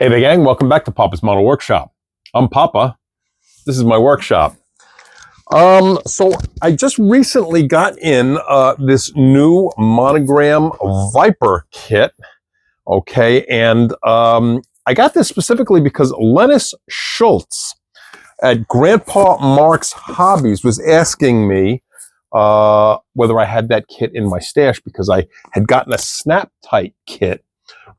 Hey there, gang. Welcome back to Papa's Model Workshop. I'm Papa. This is my workshop. So I just recently got in this new Monogram Viper kit. Okay, and I got this specifically because Lennis Schultz at Grandpa Mark's Hobbies was asking me whether I had that kit in my stash because I had gotten a Snap Tight kit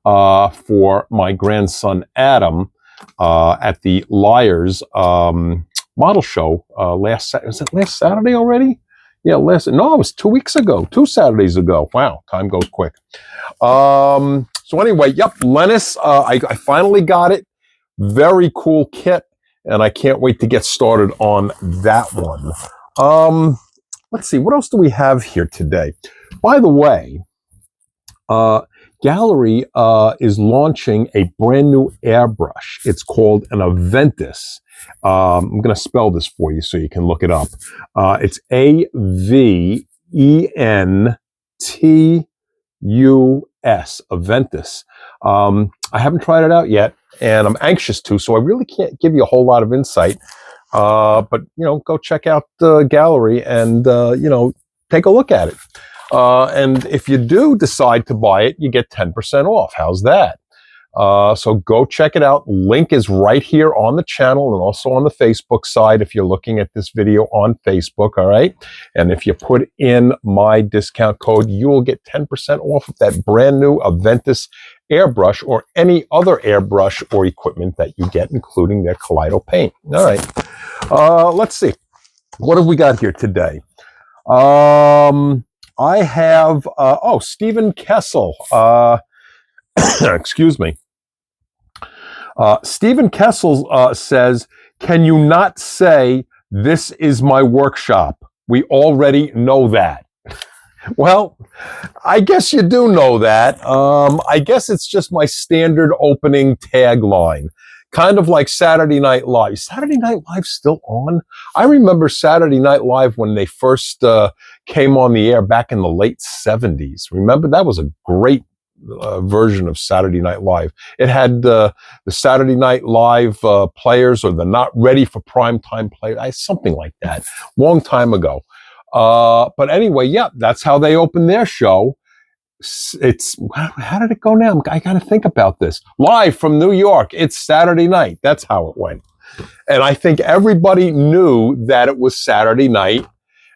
for my grandson Adam at the Liars model show was it last Saturday already? Yeah, no, it was 2 weeks ago, 2 Saturdays ago. Wow, time goes quick. So anyway, yep, Lennis, I finally got it. Very cool kit, and I can't wait to get started on that one. Let's see, what else do we have here today? By the way, Gallery is launching a brand new airbrush. It's called an Aventus. I'm going to spell this for you so you can look it up. It's Aventus, Aventus. I haven't tried it out yet, and I'm anxious to, so I really can't give you a whole lot of insight. But, go check out the Gallery and, take a look at it. And if you do decide to buy it, you get 10% off. How's that? So go check it out. Link is right here on the channel and also on the Facebook side if you're looking at this video on Facebook, all right? And if you put in my discount code, you will get 10% off of that brand new Aventus airbrush or any other airbrush or equipment that you get, including their Kaleido paint. All right. Let's see. What have we got here today? I have, Stephen Kessel. Excuse me. Stephen Kessel says, can you not say, this is my workshop? We already know that. Well, I guess you do know that. I guess it's just my standard opening tagline. Kind of like Saturday Night Live. Saturday Night Live still on? I remember Saturday Night Live when they first came on the air back in the late 70s. Remember? That was a great version of Saturday Night Live. It had the Saturday Night Live players or the not ready for primetime players, something like that. Long time ago. But anyway, yeah, that's how they opened their show. How did it go now? I got to think about this. Live from New York. It's Saturday night. That's how it went. And I think everybody knew that it was Saturday night.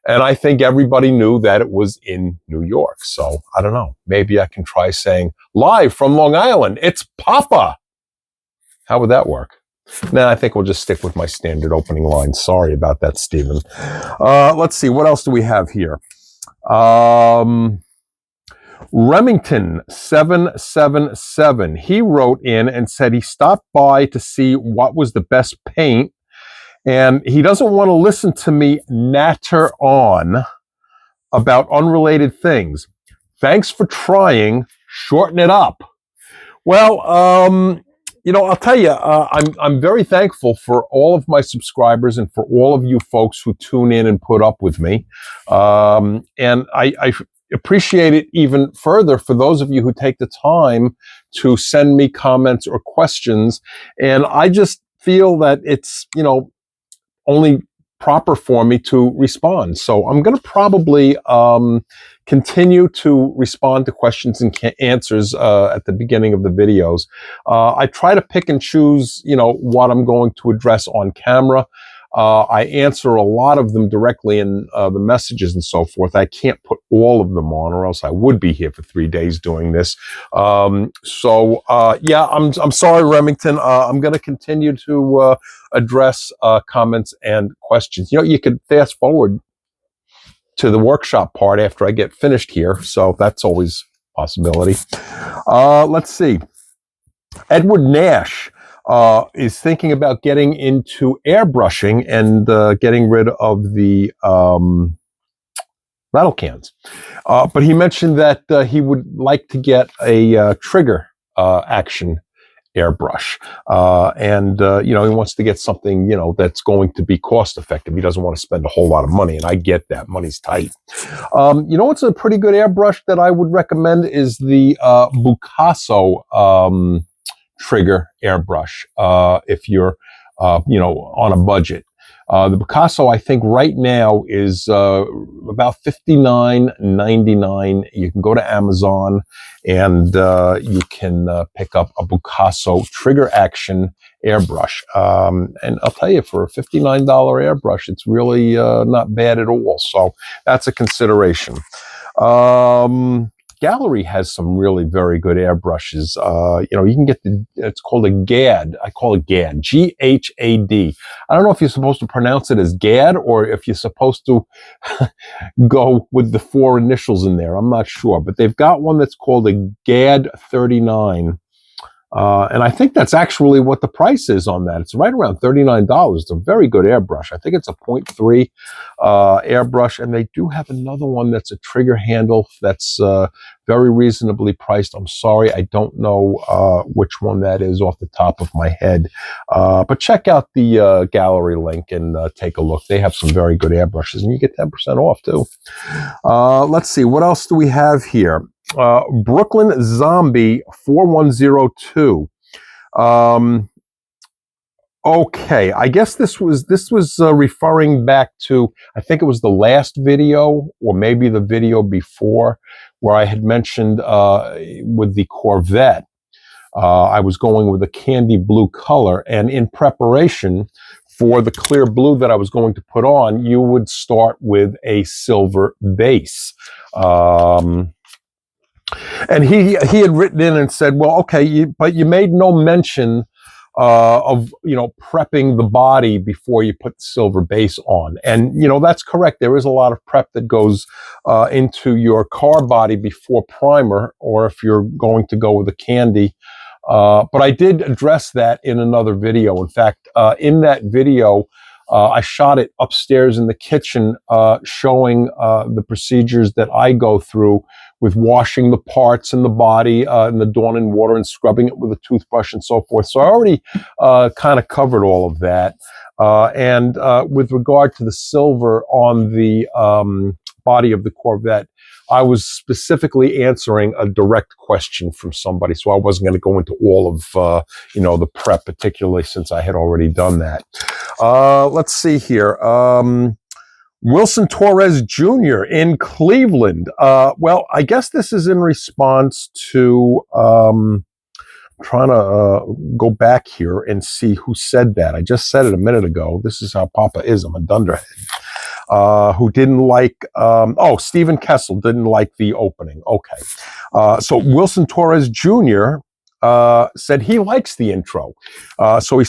And I think everybody knew that it was in New York. So I don't know. Maybe I can try saying live from Long Island. It's Papa. How would that work? Nah, I think we'll just stick with my standard opening line. Sorry about that, Stephen. Let's see. What else do we have here? Remington 777, he wrote in and said he stopped by to see what was the best paint, and he doesn't want to listen to me natter on about unrelated things. Thanks for trying. Shorten it up. Well, I'll tell you, I'm very thankful for all of my subscribers and for all of you folks who tune in and put up with me. And I appreciate it even further for those of you who take the time to send me comments or questions. And I just feel that it's, only proper for me to respond. So I'm going to probably continue to respond to questions and answers at the beginning of the videos. I try to pick and choose, what I'm going to address on camera. I answer a lot of them directly in the messages and so forth. I can't put all of them on, or else I would be here for 3 days doing this. I'm sorry, Remington. I'm going to continue to address comments and questions. You could fast forward to the workshop part after I get finished here, so that's always a possibility. Let's see. Edward Nash is thinking about getting into airbrushing and getting rid of the rattle cans. But he mentioned that he would like to get a trigger action airbrush. He wants to get something, that's going to be cost effective. He doesn't want to spend a whole lot of money, and I get that. Money's tight. What's a pretty good airbrush that I would recommend is the Bucasso trigger airbrush if you're, on a budget. The Picasso, I think right now is about $59.99. You can go to Amazon and you can pick up a Picasso trigger action airbrush. And I'll tell you, for a $59 airbrush, it's really not bad at all. So that's a consideration. Gallery has some really very good airbrushes. You can get it's called a GAD. I call it GAD, G-H-A-D. I don't know if you're supposed to pronounce it as GAD or if you're supposed to go with the 4 initials in there. I'm not sure, but they've got one that's called a GAD 39. And I think that's actually what the price is on that. It's right around $39. It's a very good airbrush. I think it's a 0.3 airbrush, and they do have another one that's a trigger handle that's very reasonably priced. I'm sorry, I don't know which one that is off the top of my head. But check out the gallery link and take a look. They have some very good airbrushes, and you get 10% off too. Let's see, what else do we have here? Brooklyn Zombie 4102. Okay, I guess this was referring back to, I think it was the last video or maybe the video before, where I had mentioned with the Corvette, I was going with a candy blue color, and in preparation for the clear blue that I was going to put on, you would start with a silver base. And he had written in and said, well, okay, but you made no mention of, prepping the body before you put the silver base on. And, that's correct. There is a lot of prep that goes into your car body before primer, or if you're going to go with a candy. But I did address that in another video. In fact, in that video, I shot it upstairs in the kitchen, showing the procedures that I go through with washing the parts in the body in the Dawn and water and scrubbing it with a toothbrush and so forth. So I already kind of covered all of that. And with regard to the silver on the body of the Corvette, I was specifically answering a direct question from somebody, so I wasn't going to go into all of the prep, particularly since I had already done that. Let's see here. Wilson Torres Jr. in Cleveland. Well, I guess this is in response to trying to go back here and see who said that. I just said it a minute ago. This is how Papa is. I'm a dunderhead. Who didn't like, Stephen Kessel didn't like the opening. Okay. So Wilson Torres Jr. Said he likes the intro. So he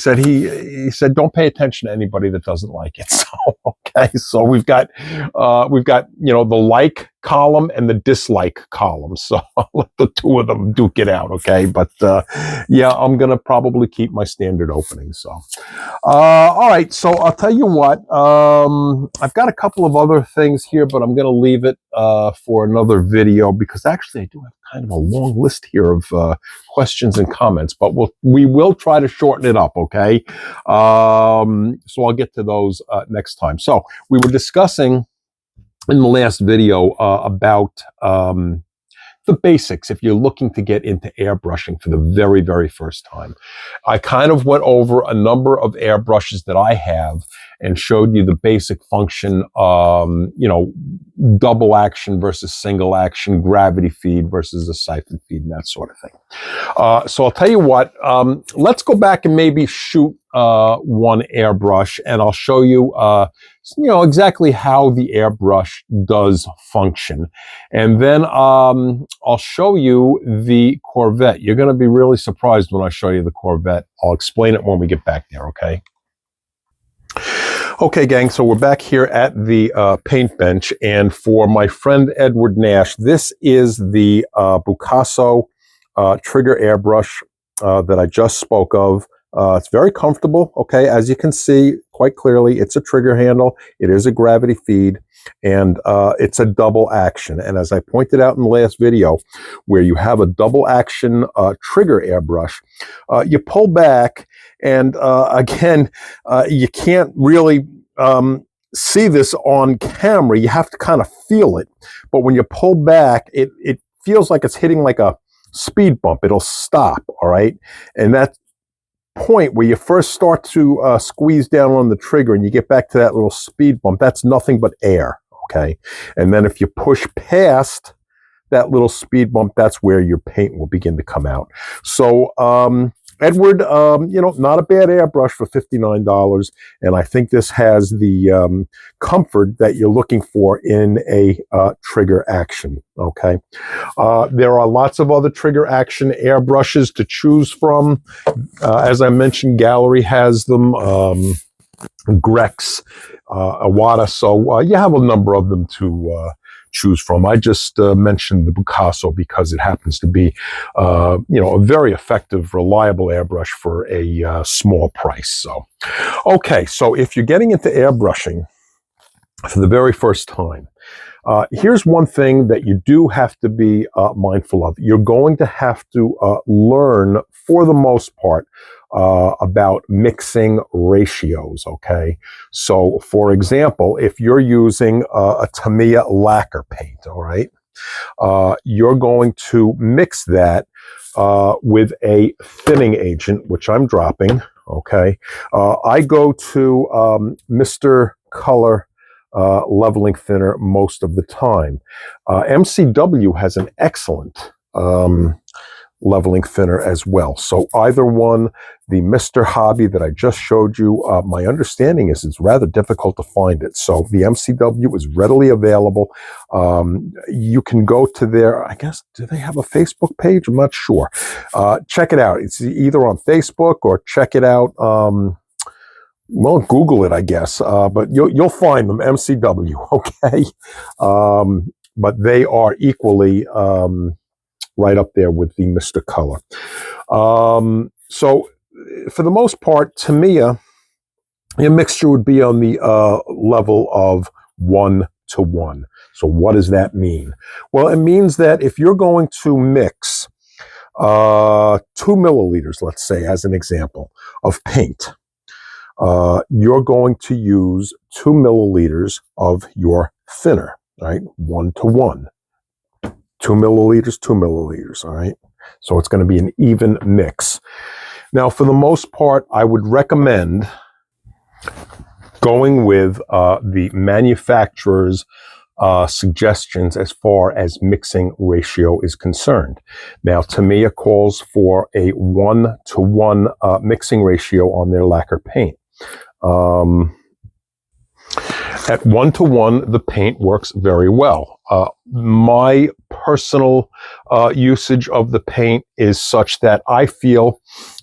said, don't pay attention to anybody that doesn't like it. So, okay. So we've got, the like column and the dislike column. So I'll let the two of them duke it out. Okay. But, I'm going to probably keep my standard opening. So, all right. So I'll tell you what, I've got a couple of other things here, but I'm going to leave it, for another video, because actually I do have kind of a long list here of, questions and comments, but we will try to shorten it up. Okay. So I'll get to those, next time. So we were discussing in the last video about the basics if you're looking to get into airbrushing for the very, very first time. I kind of went over a number of airbrushes that I have and showed you the basic function, double action versus single action, gravity feed versus a siphon feed, and that sort of thing. So I'll tell you what, let's go back and maybe shoot one airbrush, and I'll show you, exactly how the airbrush does function. And then I'll show you the Corvette. You're going to be really surprised when I show you the Corvette. I'll explain it when we get back there, okay? Okay, gang, so we're back here at the paint bench, and for my friend Edward Nash, this is the Picasso trigger airbrush that I just spoke of. It's very comfortable, okay? As you can see quite clearly, it's a trigger handle, it is a gravity feed, and it's a double action. And as I pointed out in the last video, where you have a double action trigger airbrush, you pull back, and again, you can't really see this on camera. You have to kind of feel it. But when you pull back, it feels like it's hitting like a speed bump. It'll stop, all right? And that point where you first start to squeeze down on the trigger and you get back to that little speed bump, that's nothing but air, okay? And then if you push past that little speed bump, that's where your paint will begin to come out. So, Edward, not a bad airbrush for $59, and I think this has the comfort that you're looking for in a trigger action, okay? There are lots of other trigger action airbrushes to choose from. As I mentioned, Gallery has them, Grex, Iwata, so you have a number of them to choose from. I just mentioned the Picasso because it happens to be, a very effective, reliable airbrush for a small price. So, okay, so if you're getting into airbrushing for the very first time, here's one thing that you do have to be mindful of. You're going to have to learn, for the most part, about mixing ratios, okay? So, for example, if you're using a Tamiya lacquer paint, all right, you're going to mix that with a thinning agent, which I'm dropping, okay? I go to Mr. Color leveling thinner most of the time. MCW has an excellent leveling thinner as well. So either one, the Mr. Hobby that I just showed you, my understanding is it's rather difficult to find it. So the MCW is readily available. You can go to their, I guess, do they have a Facebook page? I'm not sure. Check it out. It's either on Facebook or check it out. Well, Google it, I guess, but you'll find them, MCW, okay? But they are equally right up there with the Mr. Color. So, for the most part, Tamiya, your mixture would be on the level of 1:1. So, what does that mean? Well, it means that if you're going to mix 2 milliliters, let's say, as an example, of paint, you're going to use 2 milliliters of your thinner, right? 1:1. 2 milliliters, 2 milliliters, all right? So it's going to be an even mix. Now, for the most part, I would recommend going with the manufacturer's suggestions as far as mixing ratio is concerned. Now, Tamiya calls for a 1:1 mixing ratio on their lacquer paint. At 1:1, the paint works very well. My personal usage of the paint is such that I feel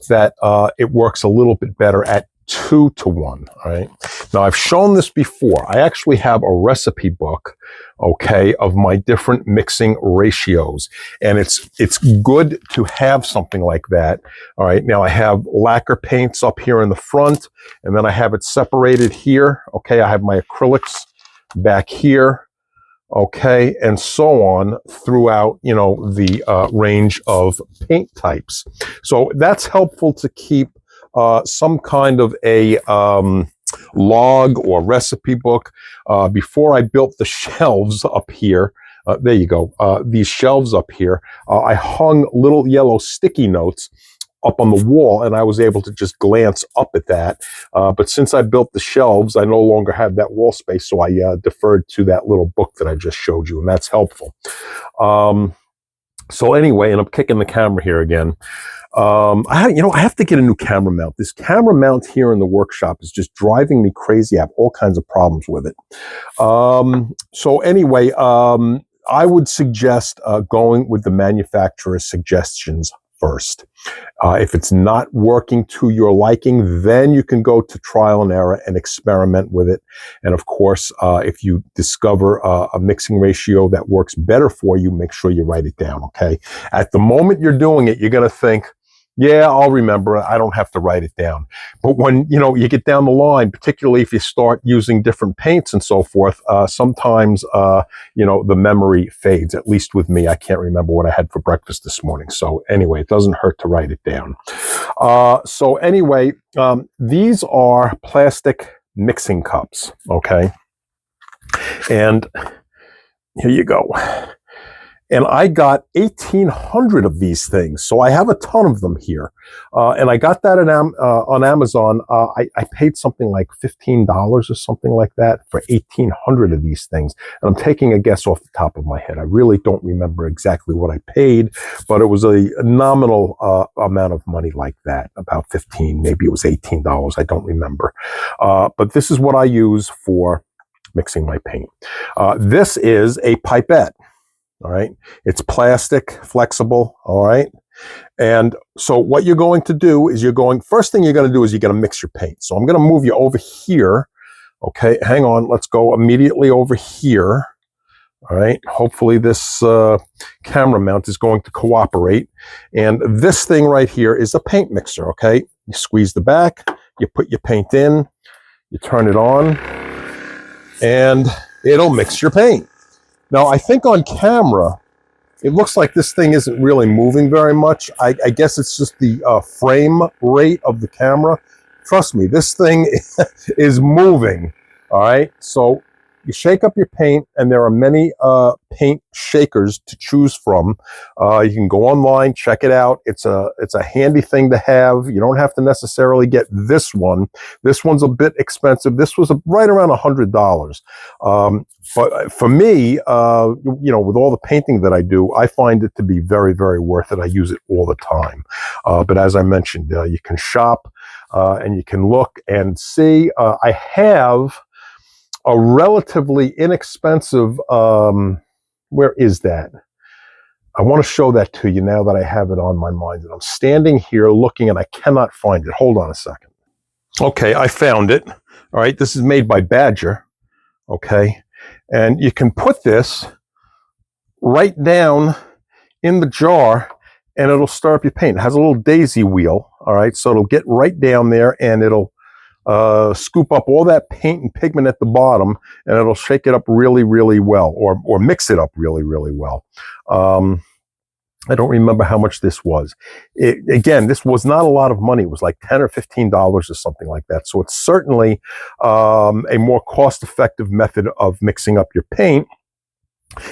that it works a little bit better at 2:1. All right. Now, I've shown this before. I actually have a recipe book, okay, of my different mixing ratios, and it's good to have something like that. All right. Now, I have lacquer paints up here in the front, and then I have it separated here. Okay. I have my acrylics back here. Okay, and so on throughout, the range of paint types. So that's helpful to keep some kind of a log or recipe book. Before I built the shelves up here, there you go, these shelves up here, I hung little yellow sticky notes up on the wall, and I was able to just glance up at that. But since I built the shelves, I no longer have that wall space, so I deferred to that little book that I just showed you, and that's helpful. So anyway, and I'm kicking the camera here again. I have to get a new camera mount. This camera mount here in the workshop is just driving me crazy. I have all kinds of problems with it. So anyway, I would suggest going with the manufacturer's suggestions first. If it's not working to your liking, then you can go to trial and error and experiment with it. And of course, if you discover a mixing ratio that works better for you, make sure you write it down, okay? At the moment you're doing it, you're going to think, yeah, I'll remember it. I don't have to write it down. But when, you get down the line, particularly if you start using different paints and so forth, sometimes, the memory fades, at least with me. I can't remember what I had for breakfast this morning. So anyway, it doesn't hurt to write it down. So anyway, these are plastic mixing cups, okay? And here you go. And I got 1,800 of these things. So I have a ton of them here. And I got that on Amazon. I paid something like $15 or something like that for 1,800 of these things. And I'm taking a guess off the top of my head. I really don't remember exactly what I paid, but it was a nominal amount of money like that, about 15, maybe it was $18. I don't remember. But this is what I use for mixing my paint. This is a pipette. All right. It's plastic, flexible. All right. And so what you're going to do is first thing you're going to do is you're going to mix your paint. So I'm going to move you over here. Okay. Hang on. Let's go immediately over here. All right. Hopefully this camera mount is going to cooperate. And this thing right here is a paint mixer. Okay. You squeeze the back, you put your paint in, you turn it on, and it'll mix your paint. Now, I think on camera, it looks like this thing isn't really moving very much. I guess it's just the frame rate of the camera. Trust me, this thing is moving, all right? So you shake up your paint, and there are many paint shakers to choose from. You can go online, check it out. It's a handy thing to have. You don't have to necessarily get this one. This one's a bit expensive. This was right around $100. But for me, with all the painting that I do, I find it to be very, very worth it. I use it all the time. But as I mentioned, you can shop and you can look and see. I have a relatively inexpensive, where is that? I want to show that to you now that I have it on my mind. And I'm standing here looking and I cannot find it. Hold on a second. Okay, I found it. All right, this is made by Badger. Okay, and you can put this right down in the jar and it'll stir up your paint. It has a little daisy wheel. All right, so it'll get right down there and it'll scoop up all that paint and pigment at the bottom, and it'll shake it up really, really well, or mix it up really, really well. I don't remember how much this was. Again, this was not a lot of money. It was like $10 or $15 or something like that. So it's certainly a more cost-effective method of mixing up your paint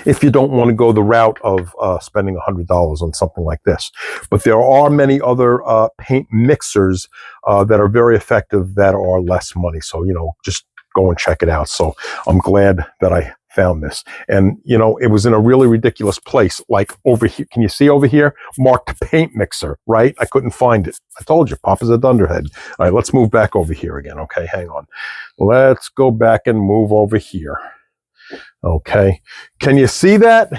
if you don't want to go the route of spending $100 on something like this. But there are many other paint mixers that are very effective that are less money. So, just go and check it out. So I'm glad that I found this. And, it was in a really ridiculous place, like over here. Can you see over here? Marked paint mixer, right? I couldn't find it. I told you, Papa's a dunderhead. All right, let's move back over here again. Okay, hang on. Let's go back and move over here. Okay, can you see that?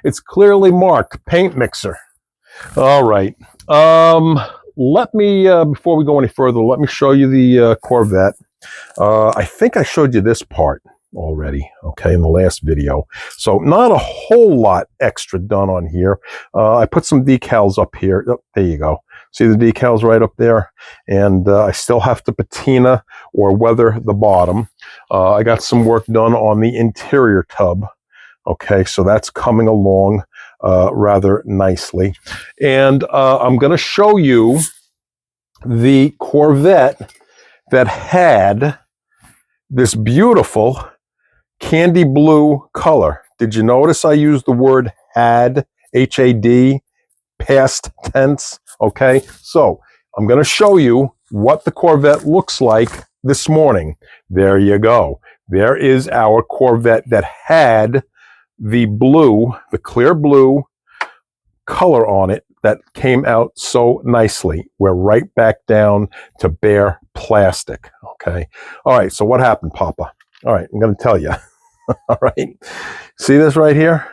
It's clearly marked paint mixer. All right. Let me, before we go any further, let me show you the Corvette. I think I showed you this part already, okay, in the last video. So not a whole lot extra done on here. I put some decals up here. Oh, there you go. See the decals right up there? And I still have to patina or weather the bottom. I got some work done on the interior tub. Okay, so that's coming along rather nicely. And I'm going to show you the Corvette that had this beautiful candy blue color. Did you notice I used the word had, H-A-D, past tense? Okay, so I'm going to show you what the Corvette looks like this morning. There you go. There is our Corvette that had the blue, the clear blue color on it that came out so nicely. We're right back down to bare plastic. Okay. All right. So what happened, Papa? All right. I'm going to tell you. All right. See this right here?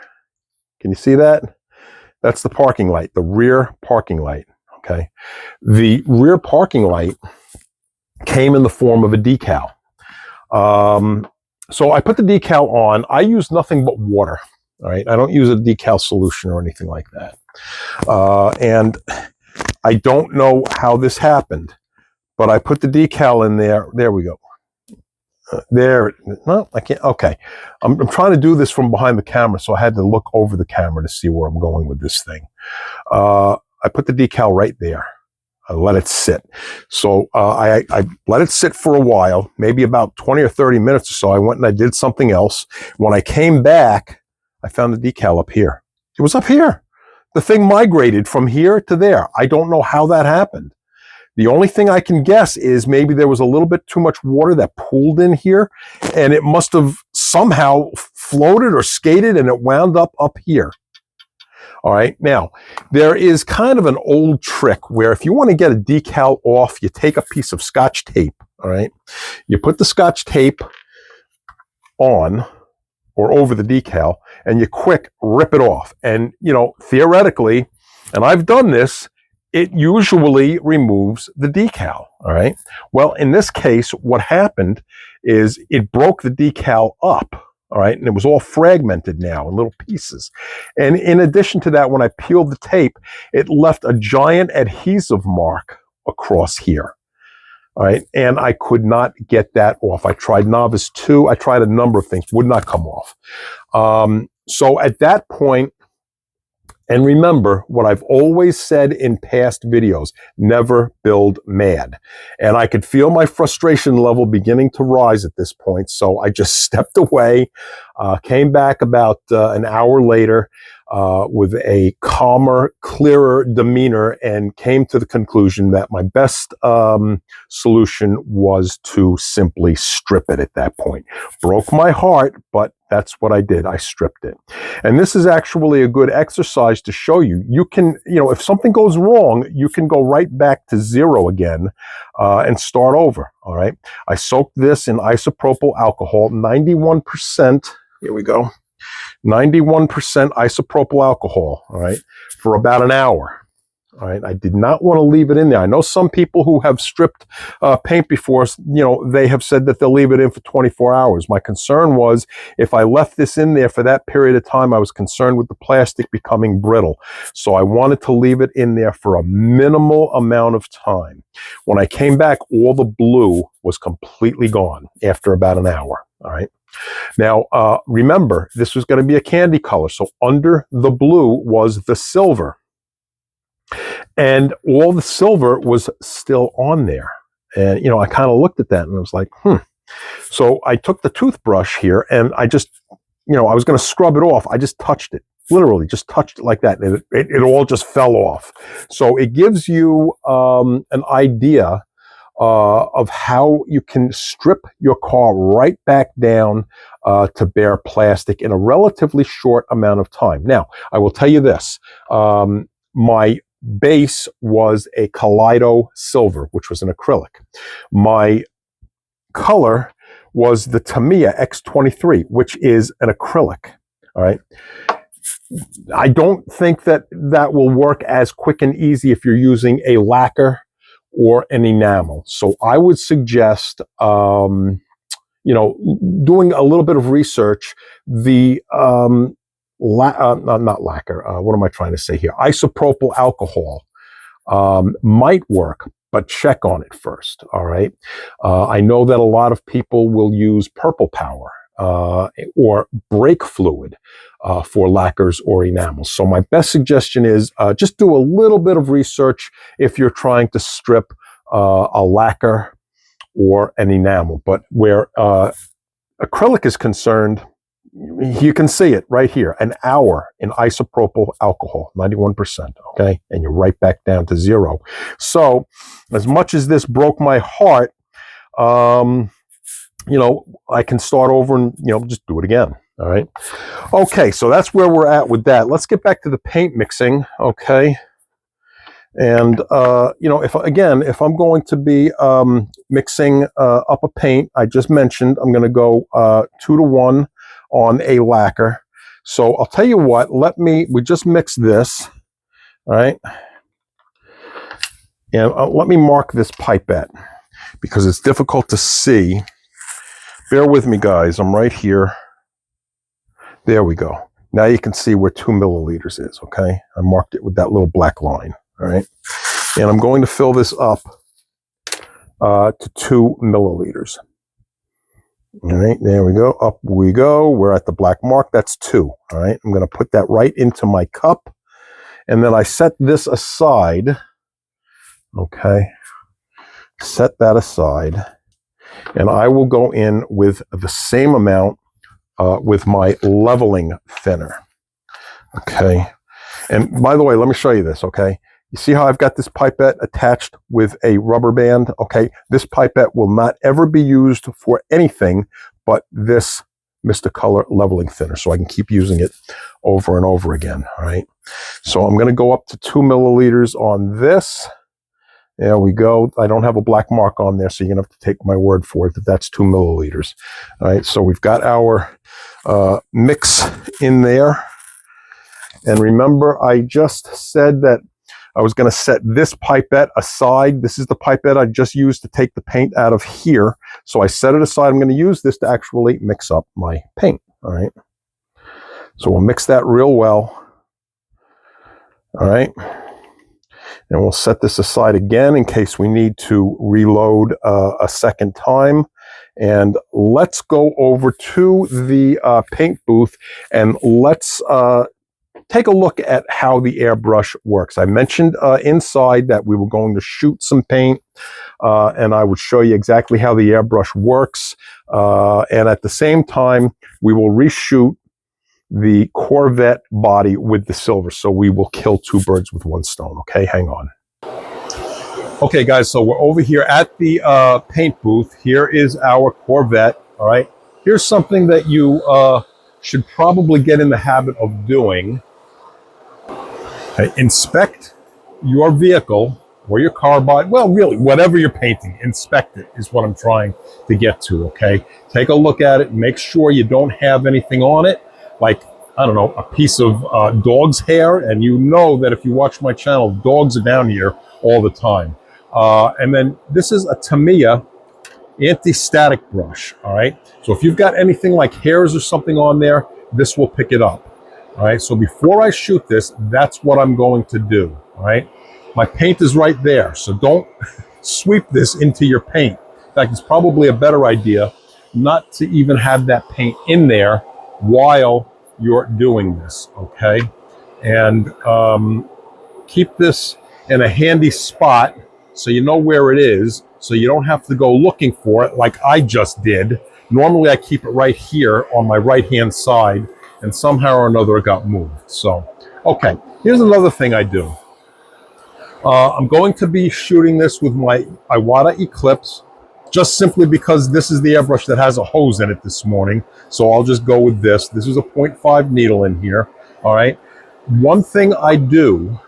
Can you see that? That's the parking light, the rear parking light. Okay. The rear parking light came in the form of a decal. So I put the decal on. I use nothing but water. All right. I don't use a decal solution or anything like that. And I don't know how this happened, but I put the decal in there. There we go. There. No, I can't. Okay. I'm trying to do this from behind the camera, so I had to look over the camera to see where I'm going with this thing. I put the decal right there. I let it sit. So I let it sit for a while, maybe about 20 or 30 minutes or so. I went and I did something else. When I came back, I found the decal up here. It was up here. The thing migrated from here to there. I don't know how that happened. The only thing I can guess is maybe there was a little bit too much water that pooled in here, and it must have somehow floated or skated, and it wound up here. All right. Now, there is kind of an old trick where if you want to get a decal off, you take a piece of Scotch tape. All right. You put the Scotch tape on or over the decal, and you quick rip it off. And, you know, theoretically, and I've done this, it usually removes the decal. All right. Well, in this case, what happened is it broke the decal up. All right. And it was all fragmented now in little pieces. And in addition to that, when I peeled the tape, it left a giant adhesive mark across here. All right. And I could not get that off. I tried Novice 2. I tried a number of things, would not come off. So at that point, and remember what I've always said in past videos, never build mad. And I could feel my frustration level beginning to rise at this point. So I just stepped away, came back about an hour later with a calmer, clearer demeanor, and came to the conclusion that my best solution was to simply strip it at that point. Broke my heart, but that's what I did. I stripped it. And this is actually a good exercise to show you. You can, you know, if something goes wrong, you can go right back to zero again and start over. All right. I soaked this in isopropyl alcohol, 91%. Here we go. 91% isopropyl alcohol. All right. For about an hour. All right. I did not want to leave it in there. I know some people who have stripped paint before, you know, they have said that they'll leave it in for 24 hours. My concern was if I left this in there for that period of time, I was concerned with the plastic becoming brittle. So I wanted to leave it in there for a minimal amount of time. When I came back, all the blue was completely gone after about an hour. All right. Now, remember, this was going to be a candy color. So under the blue was the silver. And all the silver was still on there. And, you know, I kind of looked at that and I was like, So I took the toothbrush here and I just, you know, I was going to scrub it off. I just touched it, literally just touched it like that. And it all just fell off. So it gives you an idea of how you can strip your car right back down to bare plastic in a relatively short amount of time. Now, I will tell you this. My base was a Kaleido silver, which was an acrylic. My color was the Tamiya X23, which is an acrylic. All right. I don't think that that will work as quick and easy if you're using a lacquer or an enamel. So I would suggest, you know, doing a little bit of research. The not lacquer. What am I trying to say here? Isopropyl alcohol might work, but check on it first. All right. I know that a lot of people will use purple power or brake fluid for lacquers or enamels. So my best suggestion is just do a little bit of research if you're trying to strip a lacquer or an enamel. But where acrylic is concerned, you can see it right here, an hour in isopropyl alcohol, 91%, okay? And you're right back down to zero. So as much as this broke my heart, you know, I can start over and, you know, just do it again, all right? Okay, so that's where we're at with that. Let's get back to the paint mixing, okay? And, you know, if I'm going to be mixing up a paint, I just mentioned I'm going to go 2-to-1 on a lacquer. So I'll tell you what, we just mix this, all right? And let me mark this pipette because it's difficult to see. Bear with me, guys. I'm right here. There we go. Now you can see where 2 milliliters is, okay? I marked it with that little black line, all right? And I'm going to fill this up to 2 milliliters. All right, there we go. Up we go. We're at the black mark. That's 2. All right, I'm going to put that right into my cup. And then I set this aside. Okay, set that aside. And I will go in with the same amount with my leveling thinner. Okay. And by the way, let me show you this, okay? You see how I've got this pipette attached with a rubber band? Okay, this pipette will not ever be used for anything but this Mr. Color leveling thinner, so I can keep using it over and over again, all right? So I'm going to go up to 2 milliliters on this. There we go. I don't have a black mark on there, so you're going to have to take my word for it that that's 2 milliliters. All right, so we've got our mix in there. And remember, I just said that I was going to set this pipette aside. This is the pipette I just used to take the paint out of here. So I set it aside. I'm going to use this to actually mix up my paint. All right. So we'll mix that real well. All right. And we'll set this aside again in case we need to reload a second time. And let's go over to the paint booth and let's take a look at how the airbrush works. I mentioned inside that we were going to shoot some paint, and I would show you exactly how the airbrush works. And at the same time, we will reshoot the Corvette body with the silver. So we will kill two birds with one stone. Okay, hang on. Okay, guys, so we're over here at the paint booth. Here is our Corvette. All right, here's something that you should probably get in the habit of doing. Okay, inspect your vehicle or your car body. Well, really, whatever you're painting, inspect it is what I'm trying to get to, okay? Take a look at it. Make sure you don't have anything on it, like, I don't know, a piece of dog's hair. And you know that if you watch my channel, dogs are down here all the time. And then this is a Tamiya anti-static brush, all right? So if you've got anything like hairs or something on there, this will pick it up. All right, so before I shoot this, that's what I'm going to do, all right? My paint is right there, so don't sweep this into your paint. In fact, it's probably a better idea not to even have that paint in there while you're doing this, okay? And keep this in a handy spot so you know where it is, so you don't have to go looking for it like I just did. Normally, I keep it right here on my right-hand side, and somehow or another it got moved. So, okay, here's another thing I do. I'm going to be shooting this with my Iwata Eclipse, just simply because this is the airbrush that has a hose in it this morning. So I'll just go with this. This is a 0.5 needle in here, all right? One thing I do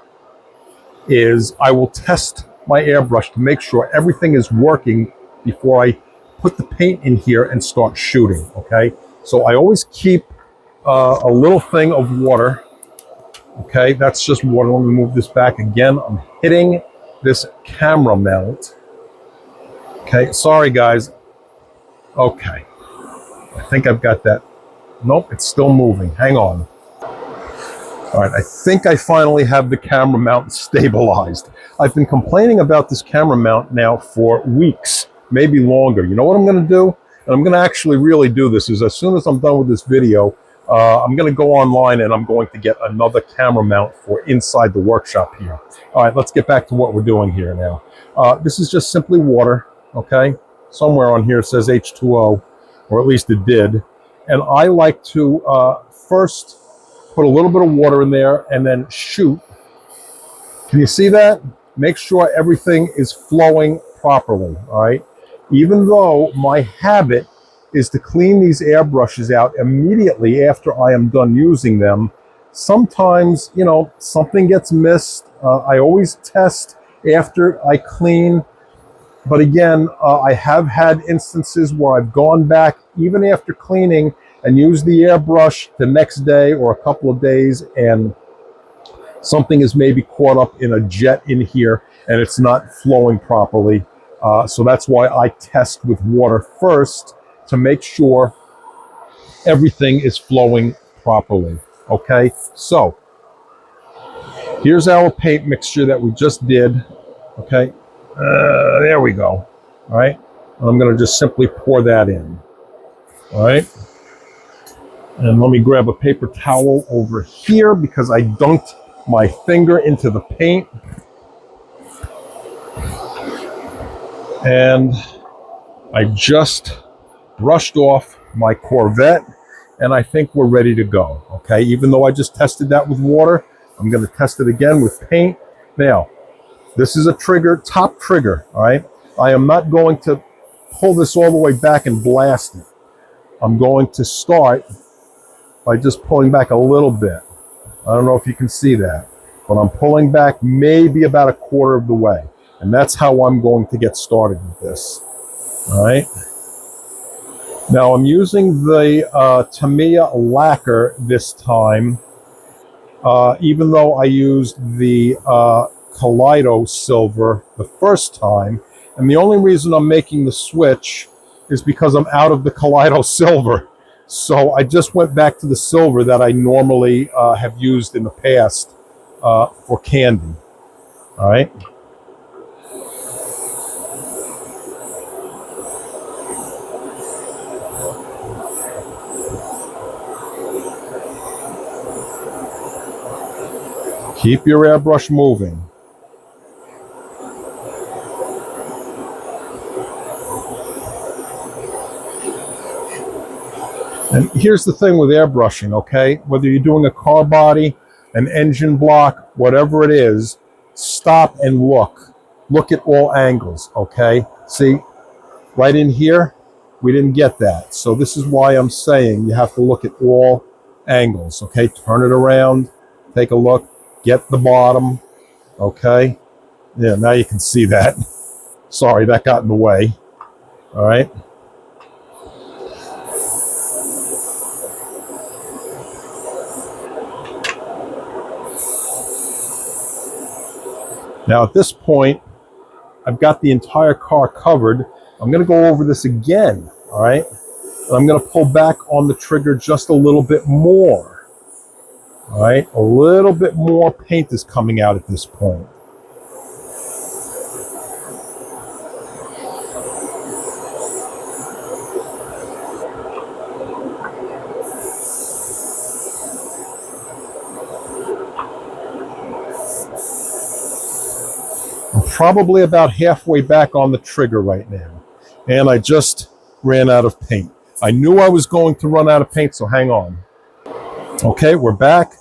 is I will test my airbrush to make sure everything is working before I put the paint in here and start shooting, okay? So I always keep a little thing of water. Okay, that's just water. Let me move this back again. I'm hitting this camera mount. Okay, sorry guys. Okay, I think I've got that. Nope, it's still moving. Hang on. All right, I think I finally have the camera mount stabilized. I've been complaining about this camera mount now for weeks, maybe longer. You know what I'm going to do? And I'm going to actually really do this is as soon as I'm done with this video, I'm going to go online and I'm going to get another camera mount for inside the workshop here. All right, let's get back to what we're doing here now. This is just simply water, okay? Somewhere on here it says H2O, or at least it did. And I like to first put a little bit of water in there and then shoot. Can you see that? Make sure everything is flowing properly, all right? Even though my habit is to clean these airbrushes out immediately after I am done using them, sometimes, you know, something gets missed. I always test after I clean. But again, I have had instances where I've gone back even after cleaning and used the airbrush the next day or a couple of days, and something is maybe caught up in a jet in here and it's not flowing properly. So that's why I test with water first, to make sure everything is flowing properly, okay? So, here's our paint mixture that we just did, okay? There we go, all right? I'm gonna just simply pour that in, all right? And let me grab a paper towel over here because I dunked my finger into the paint. And I just brushed off my Corvette, and I think we're ready to go, okay? Even though I just tested that with water, I'm gonna test it again with paint. Now, this is a trigger, top trigger, all right? I am not going to pull this all the way back and blast it. I'm going to start by just pulling back a little bit. I don't know if you can see that, but I'm pulling back maybe about a quarter of the way. And that's how I'm going to get started with this, all right? Now I'm using the Tamiya lacquer this time, even though I used the Kaleido silver the first time. And the only reason I'm making the switch is because I'm out of the Kaleido silver. So I just went back to the silver that I normally have used in the past for candy. All right. Keep your airbrush moving. And here's the thing with airbrushing, okay? Whether you're doing a car body, an engine block, whatever it is, stop and look. Look at all angles, okay? See, right in here, we didn't get that. So this is why I'm saying you have to look at all angles, okay? Turn it around, take a look, get the bottom, okay? Yeah, now you can see that. Sorry, that got in the way, all right? Now at this point, I've got the entire car covered. I'm gonna go over this again, all right? And I'm gonna pull back on the trigger just a little bit more, all right? A little bit more paint is coming out at this point. I'm probably about halfway back on the trigger right now. And I just ran out of paint. I knew I was going to run out of paint, so hang on. Okay, we're back.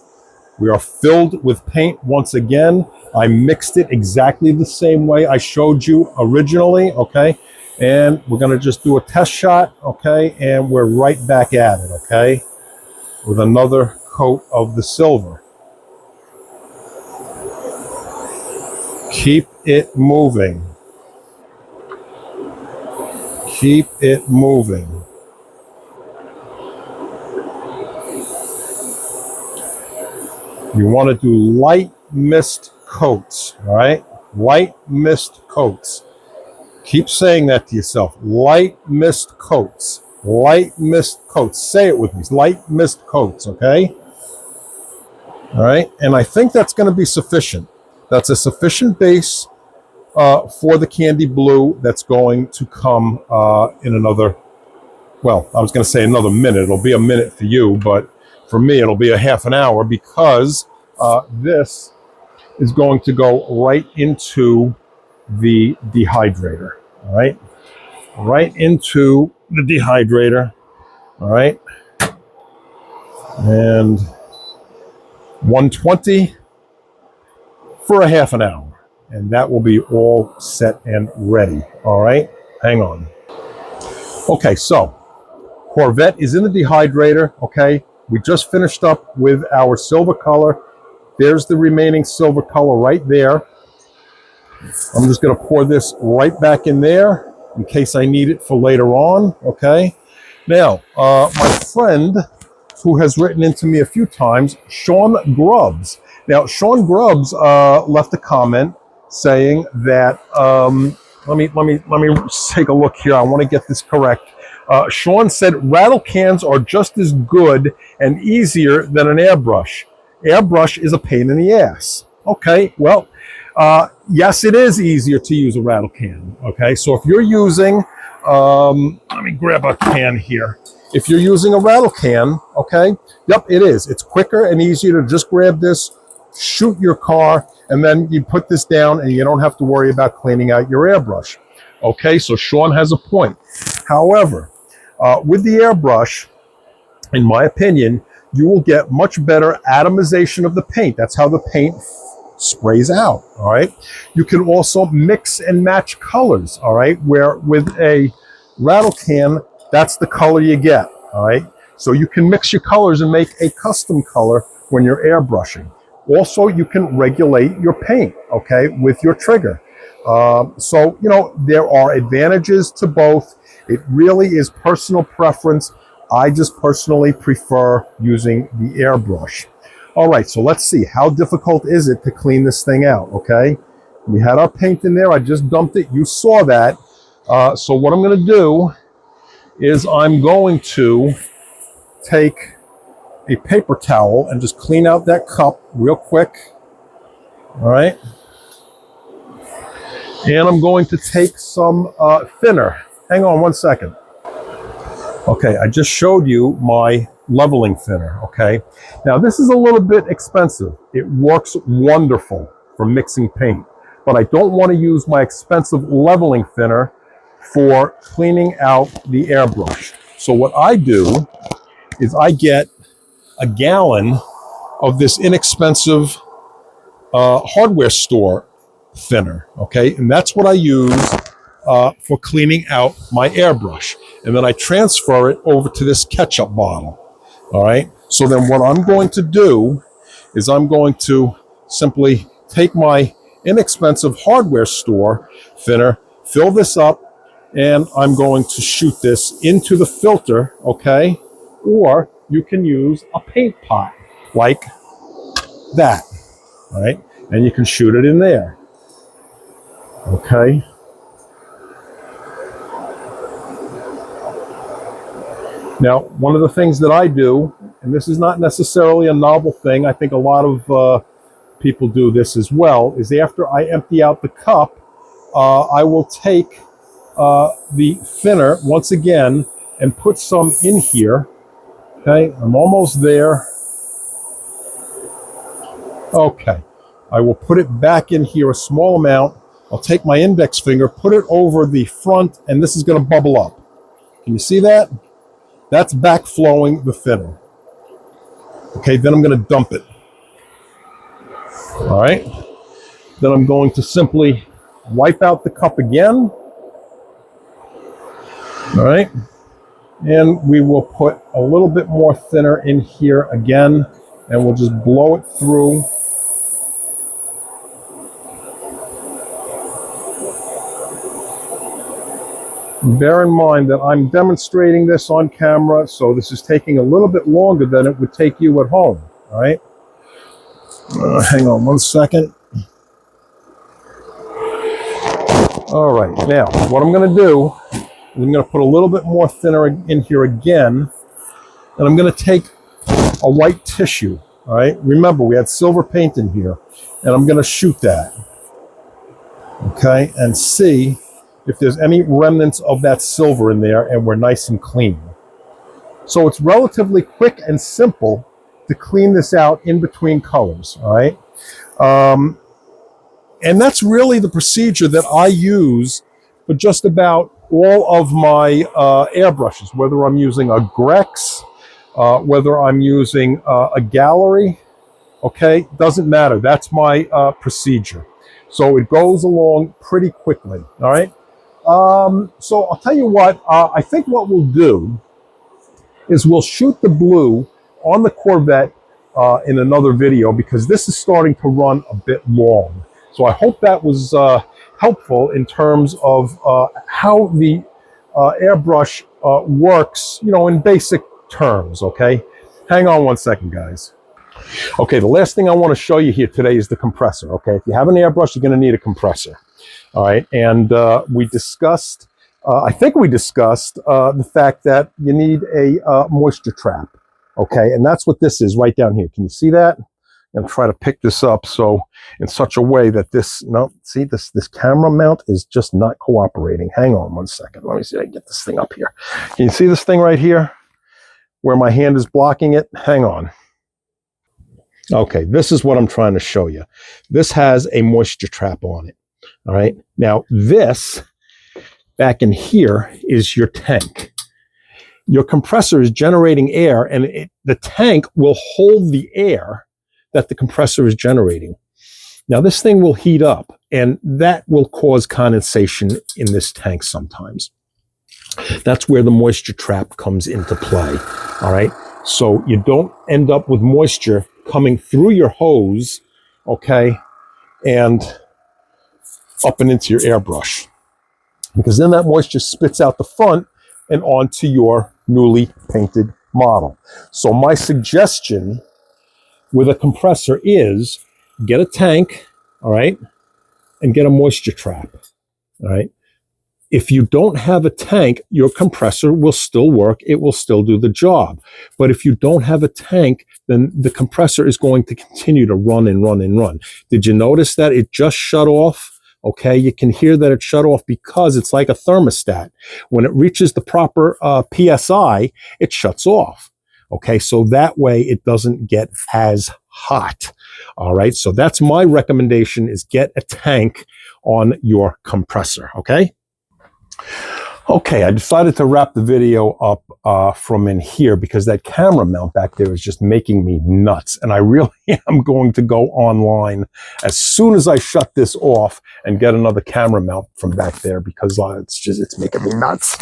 We are filled with paint once again. I mixed it exactly the same way I showed you originally, okay? And we're gonna just do a test shot, okay? And we're right back at it, okay? With another coat of the silver. Keep it moving. Keep it moving. You want to do light mist coats, all right? Light mist coats. Keep saying that to yourself. Light mist coats. Light mist coats. Say it with me. Light mist coats, okay? All right? And I think that's going to be sufficient. That's a sufficient base for the candy blue that's going to come in another, well, I was going to say another minute. It'll be a minute for you, but for me, it'll be a half an hour because this is going to go right into the dehydrator, all right? Right into the dehydrator, all right? And 120 for a half an hour, and that will be all set and ready, all right? Hang on. Okay, so Corvette is in the dehydrator, okay? We just finished up with our silver color. There's the remaining silver color right there. I'm just gonna pour this right back in there in case I need it for later on, okay? Now, my friend who has written into me a few times, Sean Grubbs. Now, Sean Grubbs left a comment saying that, let me take a look here. I want to get this correct. Sean said rattle cans are just as good and easier than an airbrush. Airbrush is a pain in the ass. Okay, well, yes, it is easier to use a rattle can. Okay, so if you're using, let me grab a can here. If you're using a rattle can, okay, yep, it is. It's quicker and easier to just grab this, shoot your car, and then you put this down and you don't have to worry about cleaning out your airbrush. Okay, so Sean has a point. However, with the airbrush, in my opinion, you will get much better atomization of the paint. That's how the paint sprays out, all right? You can also mix and match colors, all right? Where with a rattle can, that's the color you get, all right? So you can mix your colors and make a custom color when you're airbrushing. Also, you can regulate your paint, okay, with your trigger. So, you know, there are advantages to both. It really is personal preference. I just personally prefer using the airbrush. All right, so let's see. How difficult is it to clean this thing out, okay? We had our paint in there. I just dumped it. You saw that. So what I'm going to do is I'm going to take a paper towel and just clean out that cup real quick. All right. And I'm going to take some thinner. Hang on one second. Okay, I just showed you my leveling thinner, okay? Now this is a little bit expensive. It works wonderful for mixing paint, but I don't want to use my expensive leveling thinner for cleaning out the airbrush. So what I do is I get a gallon of this inexpensive hardware store thinner, okay? And that's what I use for cleaning out my airbrush. And then I transfer it over to this ketchup bottle, all right? So then what I'm going to do is I'm going to simply take my inexpensive hardware store thinner, fill this up, and I'm going to shoot this into the filter, okay? Or you can use a paint pot like that, all right? And you can shoot it in there, okay? Now, one of the things that I do, and this is not necessarily a novel thing, I think a lot of people do this as well, is after I empty out the cup, I will take the thinner once again and put some in here. Okay, I'm almost there. Okay, I will put it back in here, a small amount. I'll take my index finger, put it over the front, and this is going to bubble up. Can you see that? That's backflowing the thinner. Okay, then I'm going to dump it. All right. Then I'm going to simply wipe out the cup again. All right. And we will put a little bit more thinner in here again, and we'll just blow it through. Bear in mind that I'm demonstrating this on camera, so this is taking a little bit longer than it would take you at home, all right? Hang on one second. All right, now what I'm going to do is I'm going to put a little bit more thinner in here again, and I'm going to take a white tissue, all right? Remember, we had silver paint in here, and I'm going to shoot that, okay, and see if there's any remnants of that silver in there, and we're nice and clean. So it's relatively quick and simple to clean this out in between colors, all right? And that's really the procedure that I use for just about all of my airbrushes, whether I'm using a Grex, whether I'm using a gallery, okay? Doesn't matter. That's my procedure. So it goes along pretty quickly, all right? So I'll tell you what, I think what we'll do is we'll shoot the blue on the Corvette in another video, because this is starting to run a bit long. So I hope that was helpful in terms of how the airbrush works, you know, in basic terms, okay? Hang on one second, guys. Okay, the last thing I want to show you here today is the compressor, okay? If you have an airbrush, you're going to need a compressor. All right, and we discussed, I think we discussed the fact that you need a moisture trap, okay? And that's what this is right down here. Can you see that? I'm going to try to pick this up so in such a way that this, no, see, this camera mount is just not cooperating. Hang on one second. Let me see if I can get this thing up here. Can you see this thing right here where my hand is blocking it? Hang on. Okay, this is what I'm trying to show you. This has a moisture trap on it. All right, now this back in here is your tank. your compressor is generating air, and the tank will hold the air that the compressor is generating. Now this thing will heat up, and that will cause condensation in this tank sometimes. That's where the moisture trap comes into play. All right. So you don't end up with moisture coming through your hose, okay, and up and into your airbrush, because then that moisture spits out the front and onto your newly painted model. So my suggestion with a compressor is get a tank, all right, and get a moisture trap, all right. If you don't have a tank, your compressor will still work. It will still do the job. But if you don't have a tank, then the compressor is going to continue to run and run and run. Did you notice that it just shut off? Okay, you can hear that it shut off because it's like a thermostat. When it reaches the proper PSI, it shuts off. Okay, so that way it doesn't get as hot. All right, so that's my recommendation, is get a tank on your compressor, okay? Okay, I decided to wrap the video up from in here because that camera mount back there is just making me nuts. And I really am going to go online as soon as I shut this off and get another camera mount from back there, because it's making me nuts.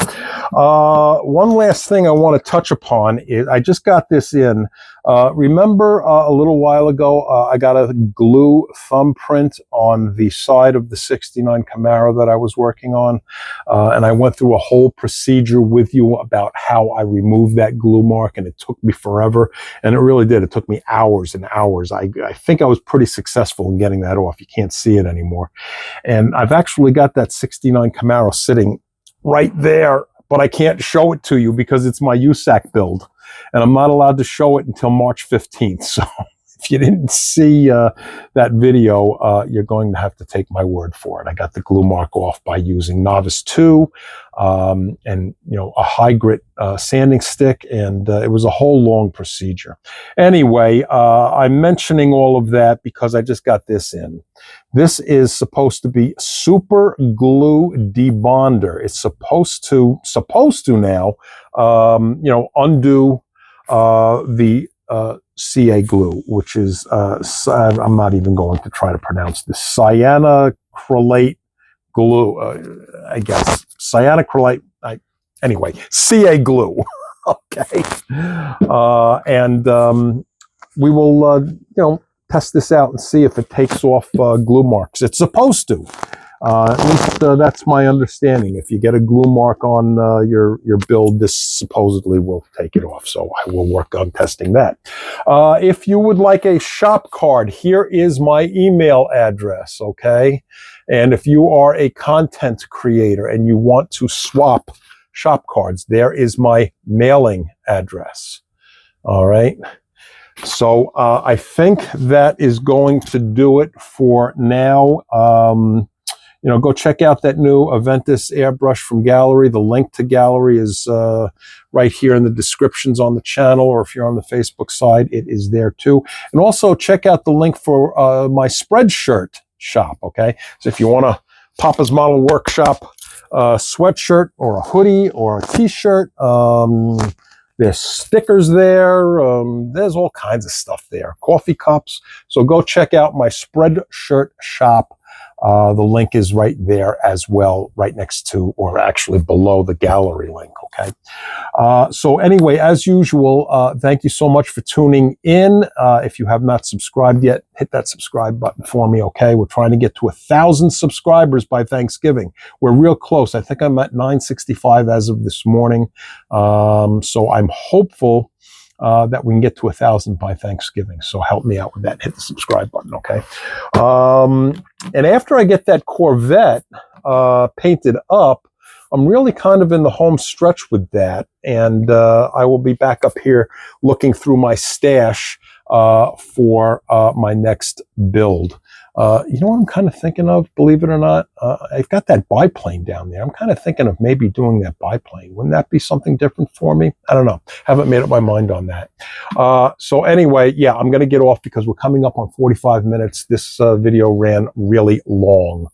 One last thing I want to touch upon is I just got this in. Remember a little while ago, I got a glue thumbprint on the side of the 69 Camaro that I was working on. And I went through a whole procedure with you about how I removed that glue mark, and it took me forever. And it really did. It took me hours and hours. I think I was pretty successful in getting that off. You can't see it anymore. And I've actually got that 69 Camaro sitting right there, but I can't show it to you because it's my USAC build. And I'm not allowed to show it until March 15th. So if you didn't see that video, you're going to have to take my word for it. I got the glue mark off by using Novice 2 and a high grit sanding stick, and it was a whole long procedure. Anyway, I'm mentioning all of that because I just got this in. This is supposed to be super glue debonder. It's supposed to now, undo the CA glue, which is, I'm not even going to try to pronounce this, cyanacrylate glue, I guess. Cyanacrylate, anyway, CA glue. Okay. We will, test this out and see if it takes off glue marks. It's supposed to. At least that's my understanding. If you get a glue mark on your build, this supposedly will take it off. So I will work on testing that. If you would like a shop card, here is my email address, okay? And if you are a content creator and you want to swap shop cards, there is my mailing address. All right. So I think that is going to do it for now. Go check out that new Aventus airbrush from Gallery. The link to Gallery is right here in the descriptions on the channel, or if you're on the Facebook side, it is there too. And also check out the link for my Spreadshirt shop, okay? So if you want a Papa's Model Workshop sweatshirt or a hoodie or a t-shirt, there's stickers there. There's all kinds of stuff there. Coffee cups. So go check out my Spreadshirt shop. The link is right there as well, right next to, or actually below the Gallery link, okay? So anyway, as usual, thank you so much for tuning in. If you have not subscribed yet, hit that subscribe button for me, okay? We're trying to get to 1,000 subscribers by Thanksgiving. We're real close. I think I'm at 965 as of this morning. So I'm hopeful that we can get to 1,000 by Thanksgiving. So help me out with that. Hit the subscribe button, okay? And after I get that Corvette painted up, I'm really kind of in the home stretch with that. And I will be back up here looking through my stash for my next build. You know what I'm kind of thinking of, believe it or not? I've got that biplane down there. I'm kind of thinking of maybe doing that biplane. Wouldn't that be something different for me? I don't know. Haven't made up my mind on that. So anyway, yeah, I'm going to get off because we're coming up on 45 minutes. This video ran really long.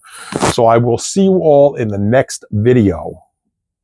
So I will see you all in the next video.